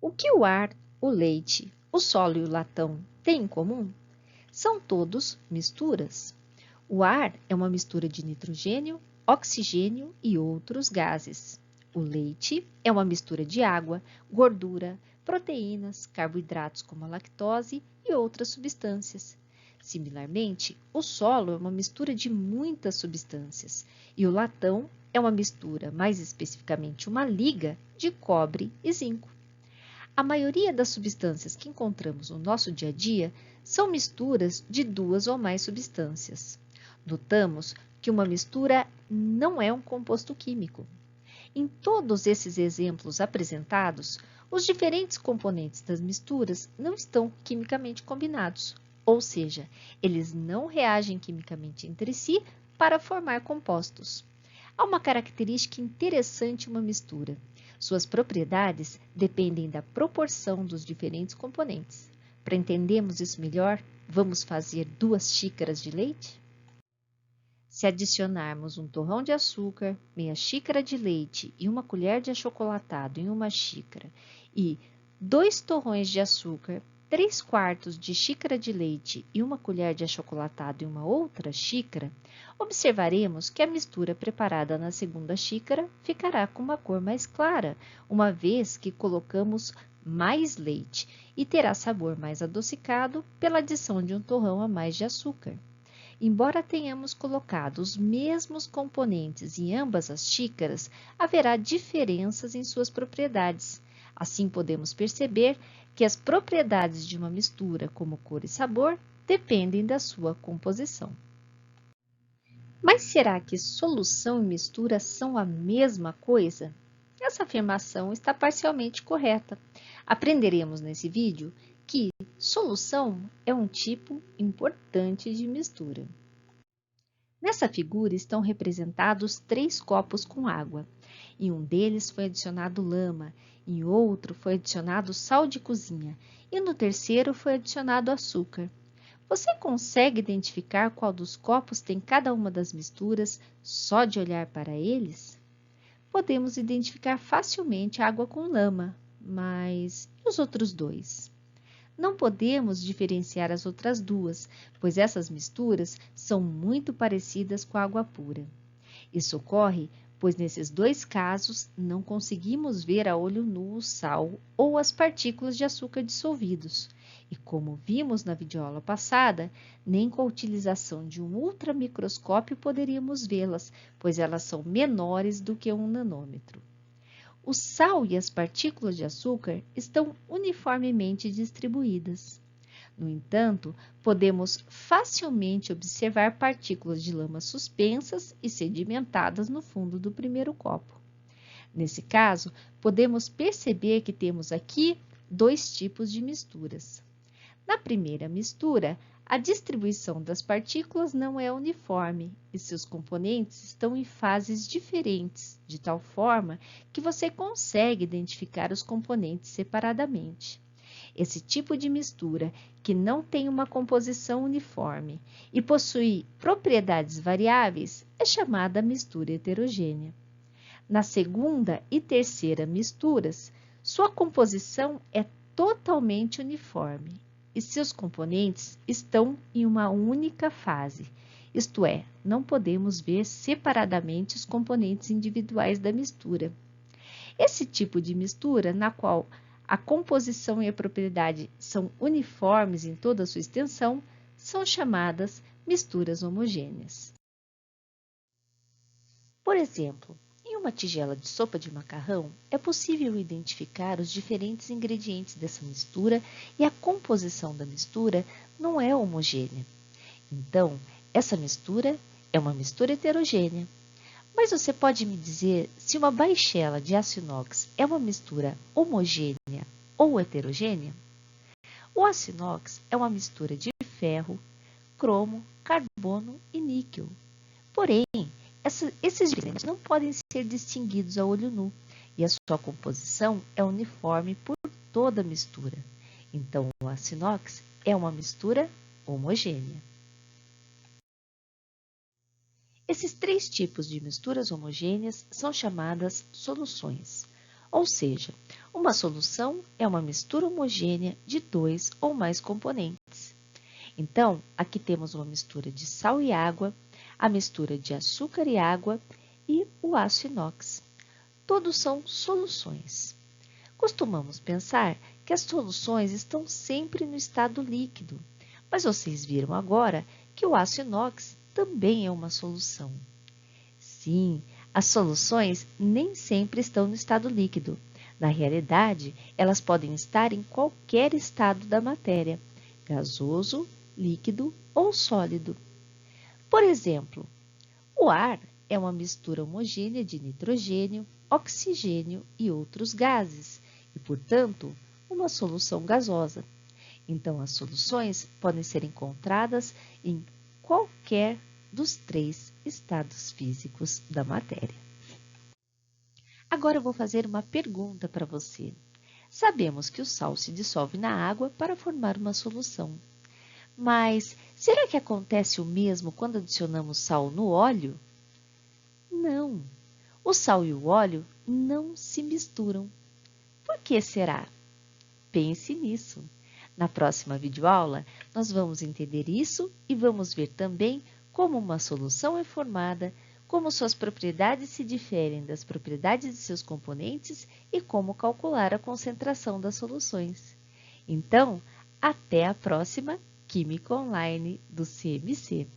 O que o ar, o leite, o solo e o latão têm em comum? São todos misturas. O ar é uma mistura de nitrogênio, oxigênio e outros gases. O leite é uma mistura de água, gordura, proteínas, carboidratos como a lactose e outras substâncias. Similarmente, o solo é uma mistura de muitas substâncias e o latão é uma mistura, mais especificamente uma liga, de cobre e zinco. A maioria das substâncias que encontramos no nosso dia a dia são misturas de duas ou mais substâncias. Notamos que uma mistura não é um composto químico. Em todos esses exemplos apresentados, os diferentes componentes das misturas não estão quimicamente combinados, ou seja, eles não reagem quimicamente entre si para formar compostos. Há uma característica interessante em uma mistura. Suas propriedades dependem da proporção dos diferentes componentes. Para entendermos isso melhor, vamos fazer 2 xícaras de leite? Se adicionarmos um torrão de açúcar, meia xícara de leite e uma colher de achocolatado em uma xícara e 2 torrões de açúcar, 3/4 de xícara de leite e uma colher de achocolatado em uma outra xícara, observaremos que a mistura preparada na segunda xícara ficará com uma cor mais clara, uma vez que colocamos mais leite e terá sabor mais adocicado pela adição de um torrão a mais de açúcar. Embora tenhamos colocado os mesmos componentes em ambas as xícaras, haverá diferenças em suas propriedades. Assim, podemos perceber que as propriedades de uma mistura, como cor e sabor, dependem da sua composição. Mas será que solução e mistura são a mesma coisa? Essa afirmação está parcialmente correta. Aprenderemos nesse vídeo que solução é um tipo importante de mistura. Nessa figura estão representados 3 copos com água. Em um deles foi adicionado lama, em outro foi adicionado sal de cozinha e no terceiro foi adicionado açúcar. Você consegue identificar qual dos copos tem cada uma das misturas só de olhar para eles? Podemos identificar facilmente a água com lama, mas e os outros 2? Não podemos diferenciar as outras 2, pois essas misturas são muito parecidas com a água pura. Isso ocorre pois nesses 2 casos não conseguimos ver a olho nu o sal ou as partículas de açúcar dissolvidos. E como vimos na videoaula passada, nem com a utilização de um ultramicroscópio poderíamos vê-las, pois elas são menores do que 1 nanômetro. O sal e as partículas de açúcar estão uniformemente distribuídas. No entanto, podemos facilmente observar partículas de lama suspensas e sedimentadas no fundo do primeiro copo. Nesse caso, podemos perceber que temos aqui 2 tipos de misturas. Na primeira mistura, a distribuição das partículas não é uniforme e seus componentes estão em fases diferentes, de tal forma que você consegue identificar os componentes separadamente. Esse tipo de mistura, que não tem uma composição uniforme e possui propriedades variáveis, é chamada mistura heterogênea. Na segunda e terceira misturas, sua composição é totalmente uniforme e seus componentes estão em uma única fase, isto é, não podemos ver separadamente os componentes individuais da mistura. Esse tipo de mistura, na qual a composição e a propriedade são uniformes em toda a sua extensão, são chamadas misturas homogêneas. Por exemplo, em uma tigela de sopa de macarrão, é possível identificar os diferentes ingredientes dessa mistura e a composição da mistura não é homogênea. Então, essa mistura é uma mistura heterogênea. Mas você pode me dizer se uma baixela de aço inox é uma mistura homogênea ou heterogênea? O aço inox é uma mistura de ferro, cromo, carbono e níquel. Porém, esses elementos não podem ser distinguidos a olho nu e a sua composição é uniforme por toda a mistura. Então, o aço inox é uma mistura homogênea. Esses 3 tipos de misturas homogêneas são chamadas soluções. Ou seja, uma solução é uma mistura homogênea de 2 ou mais componentes. Então, aqui temos uma mistura de sal e água, a mistura de açúcar e água e o aço inox. Todos são soluções. Costumamos pensar que as soluções estão sempre no estado líquido, mas vocês viram agora que o aço inox também é uma solução. Sim, as soluções nem sempre estão no estado líquido. Na realidade, elas podem estar em qualquer estado da matéria, gasoso, líquido ou sólido. Por exemplo, o ar é uma mistura homogênea de nitrogênio, oxigênio e outros gases, e, portanto, uma solução gasosa. Então, as soluções podem ser encontradas em qualquer dos 3 estados físicos da matéria. Agora eu vou fazer uma pergunta para você. Sabemos que o sal se dissolve na água para formar uma solução. Mas será que acontece o mesmo quando adicionamos sal no óleo? Não, o sal e o óleo não se misturam. Por que será? Pense nisso. Na próxima videoaula, nós vamos entender isso e vamos ver também como uma solução é formada, como suas propriedades se diferem das propriedades de seus componentes e como calcular a concentração das soluções. Então, até a próxima Química Online do CMC.